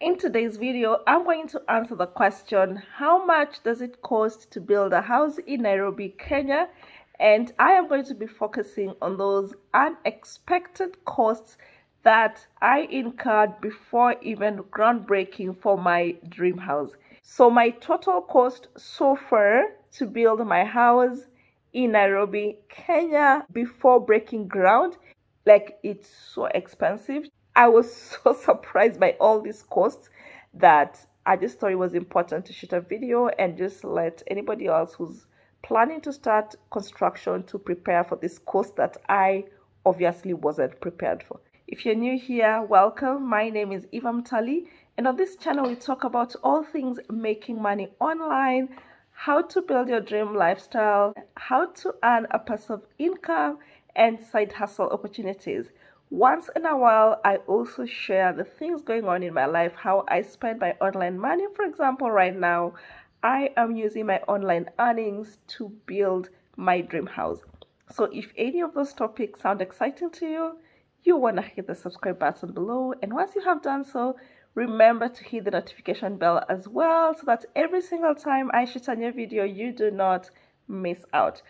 In today's video, I'm going to answer the question, how much does it cost to build a house in Nairobi, Kenya? And I am going to be focusing on those unexpected costs that I incurred before even groundbreaking for my dream house. So my total cost so far to build my house in Nairobi, Kenya before breaking ground, like it's so expensive. I was so surprised by all these costs that I just thought it was important to shoot a video and just let anybody else who's planning to start construction to prepare for this cost that I obviously wasn't prepared for. If you're new here, welcome. My name is Mtalii, and on this channel we talk about all things making money online, how to build your dream lifestyle, how to earn a passive income, and side hustle opportunities. Once in a while, I also share the things going on in my life, how I spend my online money. For example, right now, I am using my online earnings to build my dream house. So if any of those topics sound exciting to you, you want to hit the subscribe button below. And once you have done so, remember to hit the notification bell as well so that every single time I shoot a new video, you do not miss out.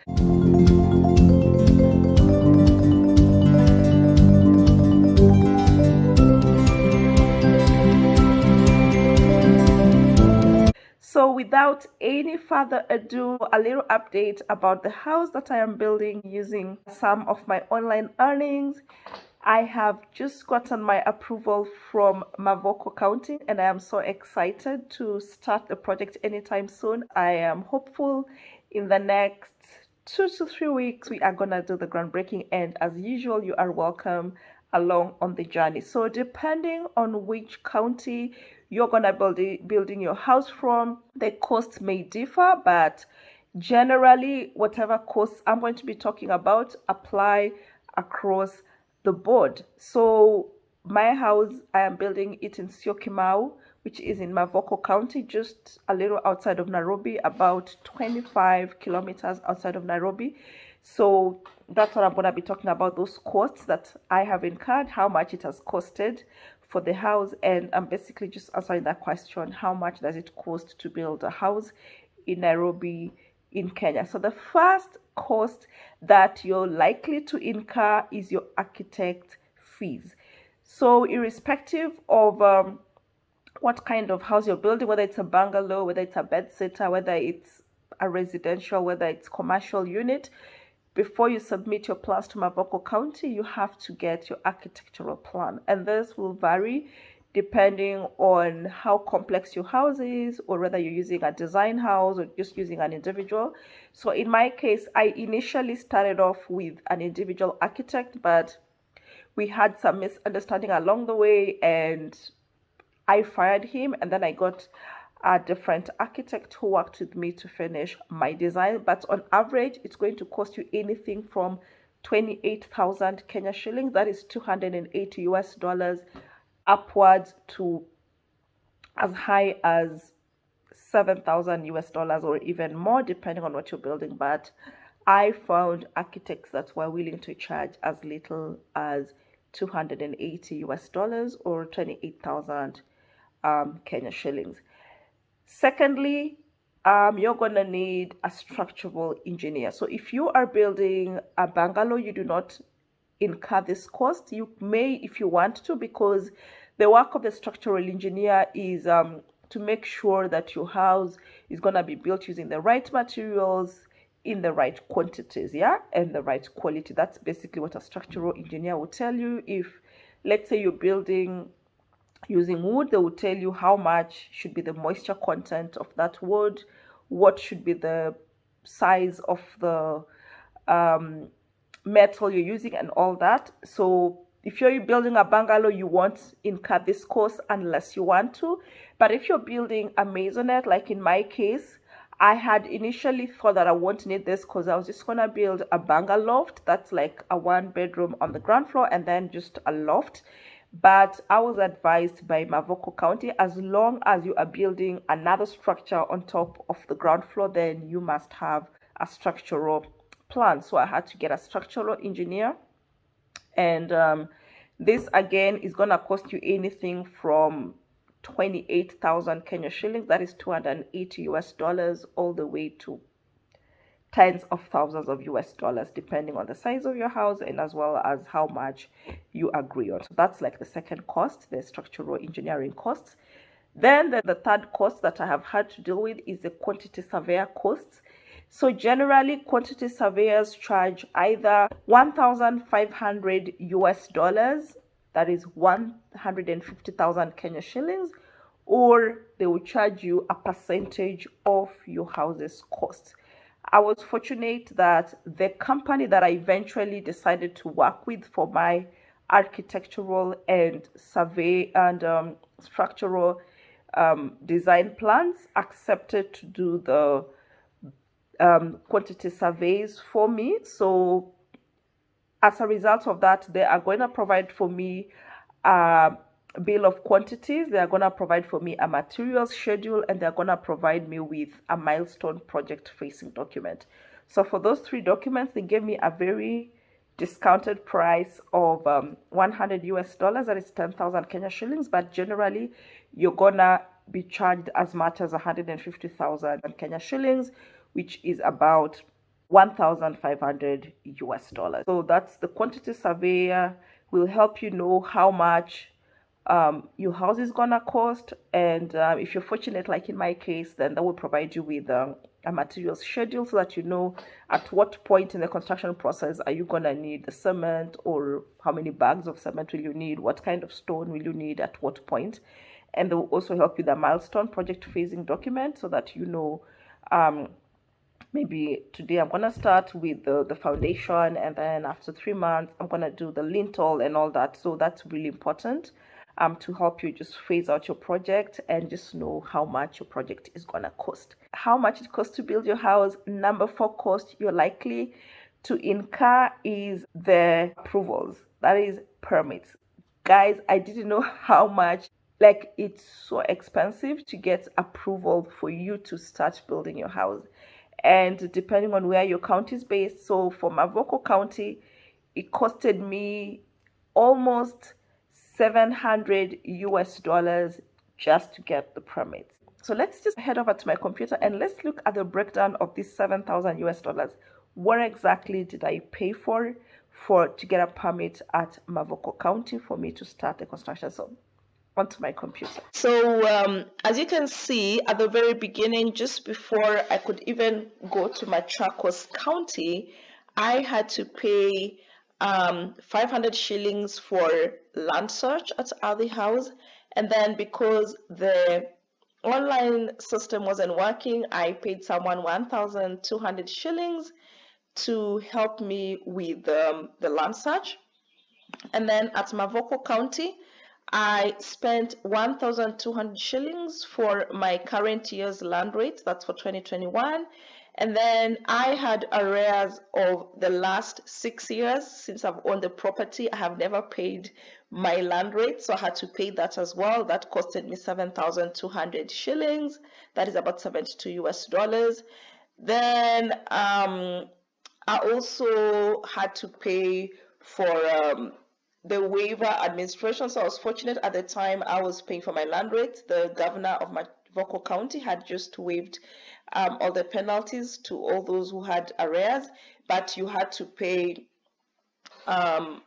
So without any further ado, a little update about the house that I am building using some of my online earnings. I have just gotten my approval from Mavoko County and I am so excited to start the project anytime soon. I am hopeful in the next 2 to 3 weeks we are gonna do the groundbreaking, and as usual you are welcome along on the journey. So depending on which county you're gonna building your house from, the cost may differ, but generally whatever costs I'm going to be talking about apply across the board. So my house, I am building it in Syokimau, which is in Mavoko County, just a little outside of Nairobi, about 25 kilometers outside of Nairobi. So that's what I'm going to be talking about, those costs that I have incurred, how much it has costed for the house. And I'm basically just answering that question, how much does it cost to build a house in Nairobi, in Kenya? So the first cost that you're likely to incur is your architect fees. So irrespective of what kind of house you're building, whether it's a bungalow, whether it's a bed sitter, whether it's a residential, whether it's commercial unit, before you submit your plans to Mavoko County, you have to get your architectural plan. And this will vary depending on how complex your house is, or whether you're using a design house or just using an individual. So in my case, I initially started off with an individual architect, but we had some misunderstanding along the way and I fired him, and then I got a different architect who worked with me to finish my design. But on average, it's going to cost you anything from 28,000 Kenya shillings, that is 280 US dollars, upwards to as high as 7,000 US dollars or even more, depending on what you're building. But I found architects that were willing to charge as little as 280 US dollars or 28,000 Kenya shillings. Secondly, you're gonna need a structural engineer. So if you are building a bungalow, you do not incur this cost. You may if you want to, because the work of the structural engineer is to make sure that your house is gonna be built using the right materials in the right quantities, yeah, and the right quality. That's basically what a structural engineer will tell you. If let's say you're building using wood, they will tell you how much should be the moisture content of that wood, what should be the size of the metal you're using, and all that. So if you're building a bungalow, you won't incur this cost unless you want to. But if you're building a maisonette, like in my case, I had initially thought that I won't need this because I was just gonna build a bungalow loft that's like a 1 bedroom on the ground floor and then just a loft. But I was advised by Mavoko County, as long as you are building another structure on top of the ground floor, then you must have a structural plan. So I had to get a structural engineer, and this again is gonna cost you anything from 28,000 Kenya shillings, that is 280 US dollars, all the way to tens of thousands of US dollars, depending on the size of your house and as well as how much you agree on. So that's like the second cost, the structural engineering costs. Then the third cost that I have had to deal with is the quantity surveyor costs. So generally, quantity surveyors charge either 1,500 US dollars, that is 150,000 Kenya shillings, or they will charge you a percentage of your house's cost. I was fortunate that the company that I eventually decided to work with for my architectural and survey and structural design plans accepted to do the quantity surveys for me. So as a result of that, they are going to provide for me a bill of quantities, they are going to provide for me a materials schedule, and they're going to provide me with a milestone project facing document. So for those three documents, they gave me a very discounted price of 100 US dollars, that is 10,000 Kenya shillings, but generally you're gonna be charged as much as 150,000 Kenya shillings, which is about 1,500 US dollars. So that's the quantity surveyor, will help you know how much your house is gonna cost, and if you're fortunate like in my case, then that will provide you with a materials schedule so that you know at what point in the construction process are you gonna need the cement, or how many bags of cement will you need, what kind of stone will you need at what point. And they will also help you with a milestone project phasing document so that you know maybe today I'm gonna start with the foundation, and then after 3 months I'm gonna do the lintel and all that. So that's really important to help you just phase out your project and just know how much your project is gonna cost. How much it costs to build your house. Number 4 cost you're likely to incur is the approvals, that is permits. Guys, I didn't know how much, like, it's so expensive to get approval for you to start building your house. And depending on where your county is based, so for Mavoko County, it costed me almost 700 US dollars just to get the permits. So let's just head over to my computer and let's look at the breakdown of these 7,000 US dollars. What exactly did I pay for to get a permit at Mavoko County for me to start the construction? So onto my computer. So as you can see at the very beginning, just before I could even go to my Machakos County, I had to pay 500 shillings for land search at the house, and then because the online system wasn't working, I paid someone 1,200 shillings to help me with the land search. And then at Mavoko County, I spent 1,200 shillings for my current year's land rate, that's for 2021. And then I had arrears of the last 6 years. Since I've owned the property, I have never paid my land rate, so I had to pay that as well. That costed me 7,200 shillings. That is about 72 US dollars. Then I also had to pay for the waiver administration. So I was fortunate at the time I was paying for my land rate. The governor of Mavoko County had just waived all the penalties to all those who had arrears, but you had to pay a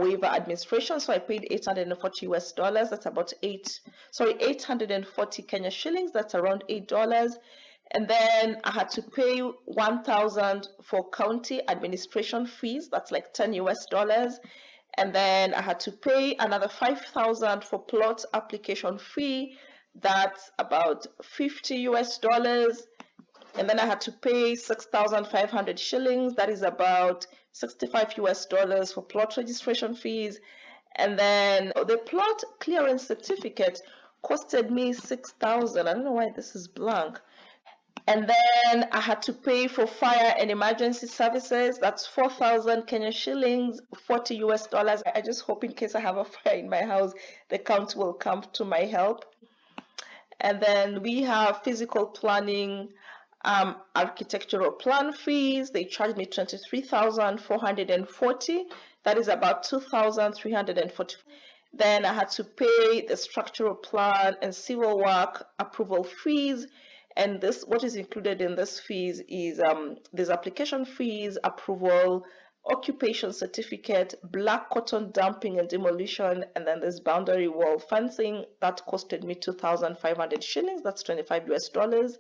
waiver administration. So I paid 840 US dollars. That's about 840 Kenya shillings. That's around $8. And then I had to pay 1,000 for county administration fees. That's like 10 US dollars. And then I had to pay another 5,000 for plot application fee. That's about 50 US dollars. And then I had to pay 6,500 shillings. That is about 65 US dollars for plot registration fees. And then the plot clearance certificate costed me 6,000. I don't know why this is blank. And then I had to pay for fire and emergency services. That's 4,000 Kenya shillings, 40 US dollars. I just hope in case I have a fire in my house, the county will come to my help. And then we have physical planning, architectural plan fees. They charged me 23,440. That is about 2,340. Then I had to pay the structural plan and civil work approval fees. And this, what is included in this fees is there's application fees, approval, occupation certificate, black cotton dumping and demolition, and then there's boundary wall fencing. That costed me 2,500 shillings. That's 25 US dollars.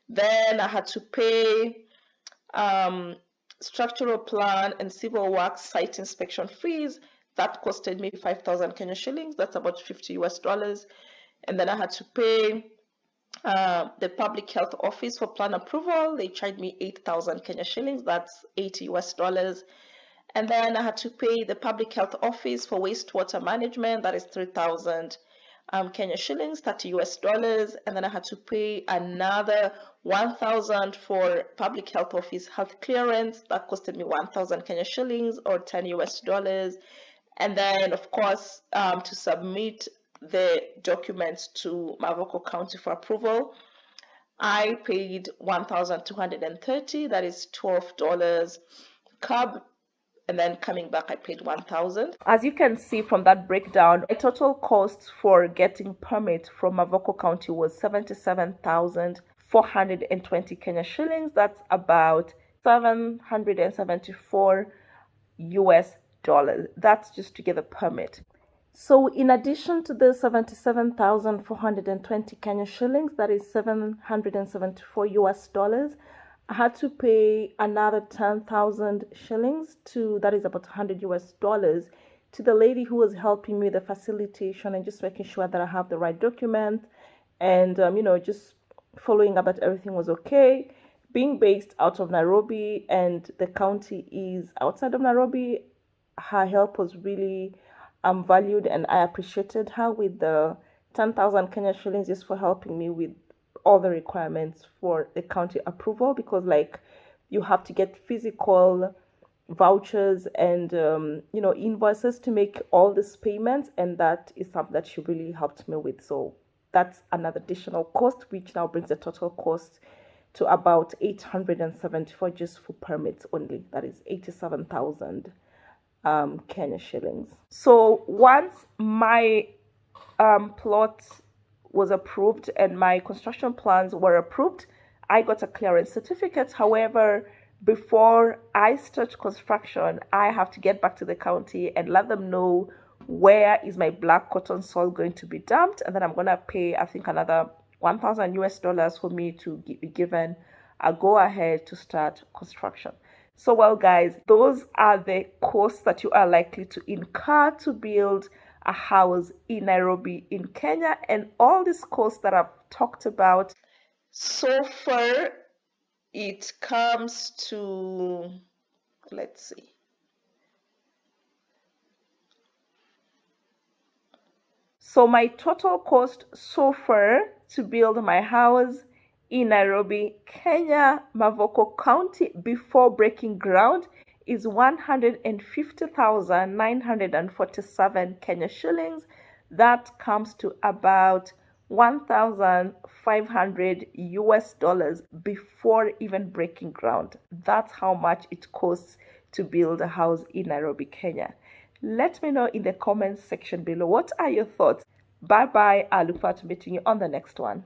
Then I had to pay structural plan and civil works site inspection fees. That costed me 5,000 Kenya shillings. That's about 50 US dollars. And then I had to pay the public health office for plan approval. They charged me 8,000 Kenya shillings. That's 80 US dollars. And then I had to pay the public health office for wastewater management. That is 3,000 Kenya shillings, 30 US dollars. And then I had to pay another 1,000 for public health office health clearance. That costed me 1,000 Kenya shillings or 10 US dollars. And then, of course, to submit the documents to Mavoko County for approval, I paid 1,230. That is $12 cab. And then coming back, I paid 1,000. As you can see from that breakdown, the total cost for getting permit from Mavoko County was 77,420 Kenya shillings. That's about 774 US dollars. That's just to get a permit. So in addition to the 77,420 Kenya shillings, that is 774 US dollars, I had to pay another 10,000 shillings to, that is about 100 US dollars, to the lady who was helping me with the facilitation and just making sure that I have the right document and, just following up that everything was okay. Being based out of Nairobi and the county is outside of Nairobi, her help was really valued, and I appreciated her with the 10,000 Kenya shillings just for helping me with all the requirements for the county approval, because like you have to get physical vouchers and invoices to make all these payments, and that is something that she really helped me with. So that's another additional cost, which now brings the total cost to about 874 just for permits only. That is 87,000 Kenya shillings. So once my plot was approved and my construction plans were approved, I got a clearance certificate. However, before I start construction, I have to get back to the county and let them know where is my black cotton soil going to be dumped, and then I'm gonna pay, I think, another 1,000 US dollars for me to be given a go ahead to start construction. So, well, guys, those are the costs that you are likely to incur to build a house in Nairobi in Kenya, and all these costs that I've talked about so far, it comes to, let's see, so my total cost so far to build my house in Nairobi, Kenya, Mavoko County, before breaking ground is 150,947 Kenya shillings. That comes to about 1,500 US dollars before even breaking ground. That's how much it costs to build a house in Nairobi, Kenya. Let me know in the comments section below. What are your thoughts? Bye bye. I look forward to meeting you on the next one.